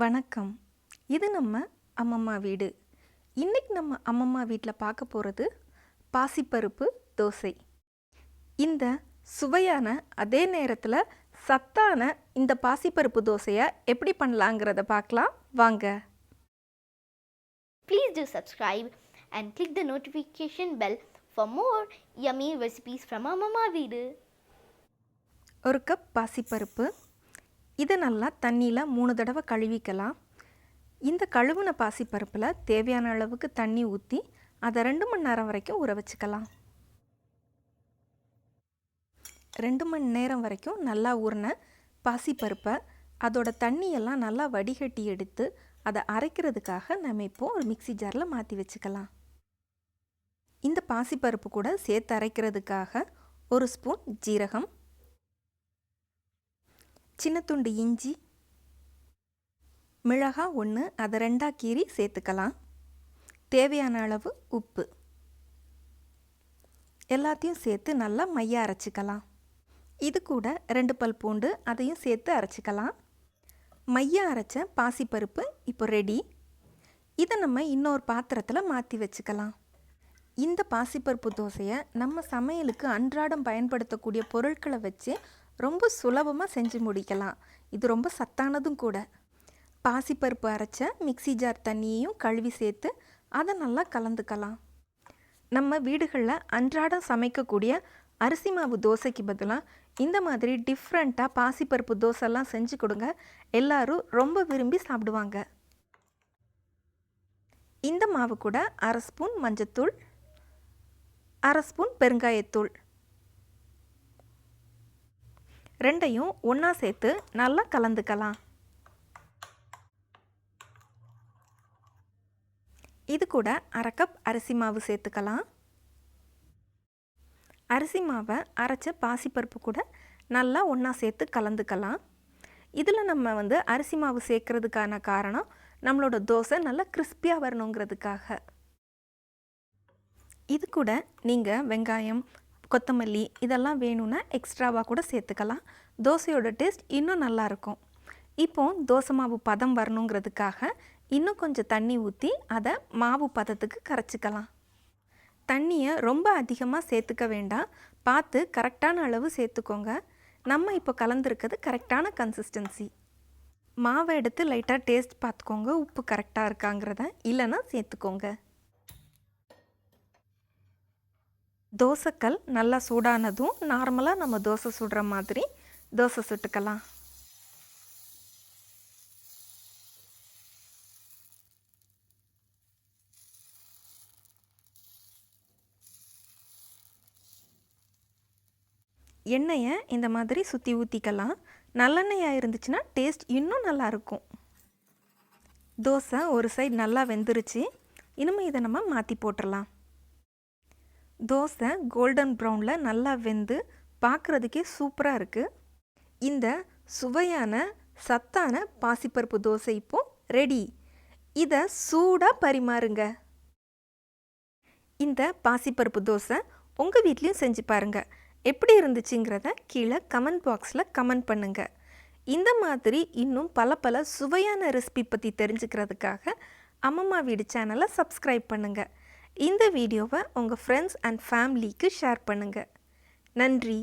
வணக்கம். இது நம்ம அம்மம்மா வீடு. இன்னைக்கு நம்ம அம்மம்மா வீட்டில் பார்க்க போகிறது பாசிப்பருப்பு தோசை. இந்த சுவையான அதே நேரத்தில் சத்தான இந்த பாசிப்பருப்பு தோசையை எப்படி பண்ணலாங்கிறத பார்க்கலாம் வாங்க. Please do subscribe and click the notification bell for more yummy recipes from Amma Veedu. ஒரு கப் பாசிப்பருப்பு. இதை நல்லா தண்ணியில் 3 தடவை கழுவிக்கலாம். இந்த கழுவுன பாசிப்பருப்பில் தேவையான அளவுக்கு தண்ணி ஊற்றி அதை 2 மணி நேரம் வரைக்கும் ஊற வச்சுக்கலாம். 2 மணி நேரம் வரைக்கும் நல்லா ஊறின பாசிப்பருப்பை அதோட தண்ணியெல்லாம் நல்லா வடிகட்டி எடுத்து அதை அரைக்கிறதுக்காக நம்ம இப்போது ஒரு மிக்ஸி ஜாரில் மாற்றி வச்சுக்கலாம். இந்த பாசிப்பருப்பு கூட சேர்த்து அரைக்கிறதுக்காக 1 ஸ்பூன் ஜீரகம், சின்ன துண்டு இஞ்சி, மிளகாய் 1 அதை 2ஆக கீறி சேர்த்துக்கலாம். தேவையான அளவு உப்பு எல்லாத்தையும் சேர்த்து நல்லா மைய அரைச்சிக்கலாம். இது கூட 2 பல் பூண்டு அதையும் சேர்த்து அரைச்சிக்கலாம். மைய அரைச்ச பாசிப்பருப்பு இப்போ ரெடி. இதை நம்ம இன்னொரு பாத்திரத்தில் மாற்றி வச்சுக்கலாம். இந்த பாசிப்பருப்பு தோசையை நம்ம சமையலுக்கு அன்றாடம் பயன்படுத்தக்கூடிய பொருட்களை வச்சு ரொம்ப சுலபமாக செஞ்சு முடிக்கலாம். இது ரொம்ப சத்தானதும் கூட. பாசிப்பருப்பு அரைச்ச மிக்ஸி ஜார் தண்ணியையும் கழுவி சேர்த்து அதை நல்லா கலந்துக்கலாம். நம்ம வீடுகளில் அன்றாடம் சமைக்கக்கூடிய அரிசி மாவு தோசைக்கு பதிலாக இந்த மாதிரி டிஃப்ரெண்ட்டாக பாசிப்பருப்பு தோசைலாம் செஞ்சு கொடுங்க. எல்லாரும் ரொம்ப விரும்பி சாப்பிடுவாங்க. இந்த மாவு கூட 1/2 ஸ்பூன் மஞ்சத்தூள், 1/2 ஸ்பூன் பெருங்காயத்தூள் ரெண்டையும் ஒன்றா சேர்த்து நல்லா கலந்துக்கலாம். இது கூட 1/2 கப் அரிசி மாவு சேர்த்துக்கலாம். அரிசி மாவை அரைச்ச பாசிப்பருப்பு கூட நல்லா ஒன்றா சேர்த்து கலந்துக்கலாம். இதில் நம்ம அரிசி மாவு சேர்க்கறதுக்கான காரணம் நம்மளோட தோசை நல்லா கிறிஸ்பியாக வரணுங்கிறதுக்காக. இது கூட நீங்கள் வெங்காயம், கொத்தமல்லி இதெல்லாம் வேணும்னா எக்ஸ்ட்ராவாக கூட சேர்த்துக்கலாம். தோசையோட டேஸ்ட் இன்னும் நல்லாயிருக்கும். இப்போது தோசை மாவு பதம் வரணுங்கிறதுக்காக இன்னும் கொஞ்சம் தண்ணி ஊற்றி அதை மாவு பதத்துக்கு கரைச்சிக்கலாம். தண்ணியை ரொம்ப அதிகமாக சேர்த்துக்க வேண்டாம், பார்த்து கரெக்டான அளவு சேர்த்துக்கோங்க. நம்ம இப்போ கலந்துருக்கிறது கரெக்டான கன்சிஸ்டன்சி. மாவை எடுத்து லைட்டாக டேஸ்ட் பார்த்துக்கோங்க, உப்பு கரெக்டாக இருக்காங்கிறத, இல்லைன்னா சேர்த்துக்கோங்க. தோசைக்கல் நல்லா சூடானதும் நார்மலாக நம்ம தோசை சுடுற மாதிரி தோசை சுட்டுக்கலாம். எண்ணெயை இந்த மாதிரி சுற்றி ஊற்றிக்கலாம். நல்லெண்ணெயாக இருந்துச்சுன்னா டேஸ்ட் இன்னும் நல்லாயிருக்கும். தோசை ஒரு சைடு நல்லா வெந்துருச்சு. இனிமேல் இதை நம்ம மாற்றி போட்டுடலாம். தோசை கோல்டன் ப்ரௌனில் நல்லா வெந்து பார்க்குறதுக்கே சூப்பராக இருக்குது. இந்த சுவையான சத்தான பாசிப்பருப்பு தோசை இப்போது ரெடி. இதை சூடாக பரிமாறுங்க. இந்த பாசிப்பருப்பு தோசை உங்கள் வீட்லேயும் செஞ்சு பாருங்கள். எப்படி இருந்துச்சுங்கிறத கீழே கமெண்ட் பாக்ஸில் கமெண்ட் பண்ணுங்கள். இந்த மாதிரி இன்னும் பல சுவையான ரெசிபி பற்றி தெரிஞ்சுக்கிறதுக்காக அம்மம்மா வீடு சேனலை சப்ஸ்கிரைப் பண்ணுங்கள். இந்த வீடியோவை உங்கள் ஃப்ரெண்ட்ஸ் அண்ட் ஃபேமிலிக்கு ஷேர் பண்ணுங்கள். நன்றி.